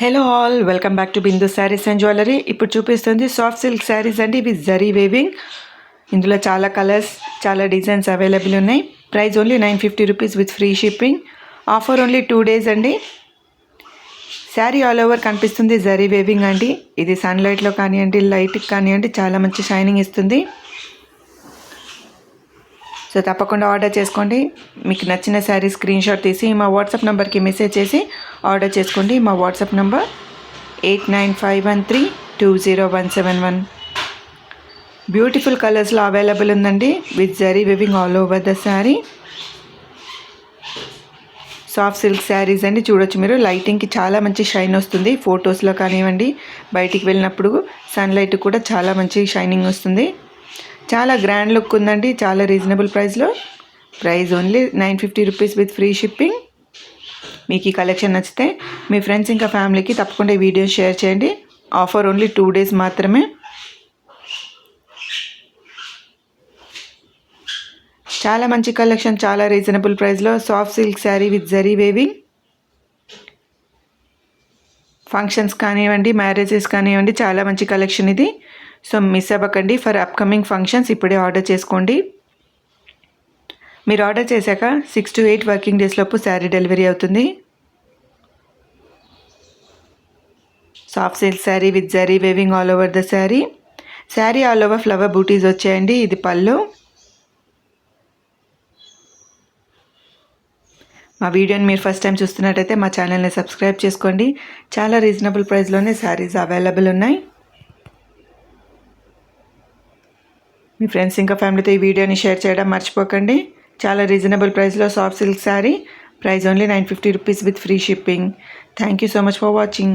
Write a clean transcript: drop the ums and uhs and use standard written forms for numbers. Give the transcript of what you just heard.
Hello all, welcome back to Bindu saris and jewellery. ఇప్పుడు చూపిస్తుంది soft silk saris అండి. ఇవి జరీ వేవింగ్. ఇందులో చాలా కలర్స్, చాలా డిజైన్స్ అవైలబుల్ ఉన్నాయి. Price only 950 rupees with free shipping. Offer only 2 days అండి. శారీ ఆల్ ఓవర్ కనిపిస్తుంది జరీ వేవింగ్ అండి. ఇది సన్లైట్లో కానివ్వండి, లైట్కి కానివ్వండి, చాలా మంచి షైనింగ్ ఇస్తుంది. సో తప్పకుండా ఆర్డర్ చేసుకోండి. మీకు నచ్చిన శారీ స్క్రీన్ షాట్ తీసి మా వాట్సాప్ నెంబర్కి మెసేజ్ చేసి ఆర్డర్ చేసుకోండి. మా వాట్సాప్ నెంబర్ 8951320171. బ్యూటిఫుల్ కలర్స్లో అవైలబుల్ ఉందండి with zari weaving all over the sari. Soft silk saris అండి. చూడొచ్చు మీరు, లైటింగ్కి చాలా మంచి షైన్ వస్తుంది. ఫొటోస్లో కానివ్వండి, బయటికి వెళ్ళినప్పుడు సన్లైట్ కూడా చాలా మంచి షైనింగ్ వస్తుంది. చాలా గ్రాండ్ లుక్ ఉందండి. చాలా రీజనబుల్ ప్రైస్లో. Price only 950 rupees with free shipping. మీకు ఈ కలెక్షన్ నచ్చితే మీ ఫ్రెండ్స్ ఇంకా ఫ్యామిలీకి తప్పకుండా ఈ వీడియో షేర్ చేయండి. ఆఫర్ ఓన్లీ 2 days మాత్రమే. చాలా మంచి కలెక్షన్, చాలా రీజనబుల్ ప్రైస్లో soft silk sari with zari weaving. Functions కానివ్వండి, మ్యారేజెస్ కానివ్వండి, చాలా మంచి కలెక్షన్ ఇది. సో మిస్ అవ్వకండి. ఫర్ అప్కమింగ్ ఫంక్షన్స్ ఇప్పుడే ఆర్డర్ చేసుకోండి. మీరు ఆర్డర్ చేశాక 6 to 8 వర్కింగ్ డేస్ లోపు శారీ డెలివరీ అవుతుంది. Soft silk sari with zari weaving all over the sari. Sari all over flower booties వచ్చాయండి. ఇది పళ్ళు. మా వీడియోని మీరు ఫస్ట్ టైం చూస్తున్నట్టయితే మా ఛానల్ని సబ్స్క్రైబ్ చేసుకోండి. చాలా రీజనబుల్ ప్రైస్లోనే శారీస్ అవైలబుల్ ఉన్నాయి. మీ ఫ్రెండ్స్ ఇంకా ఫ్యామిలీతో ఈ వీడియోని షేర్ చేయడం మర్చిపోకండి. చాలా రీజనబుల్ ప్రైస్లో soft silk sari. Price only 950 rupees with free shipping. Thank you so much for watching.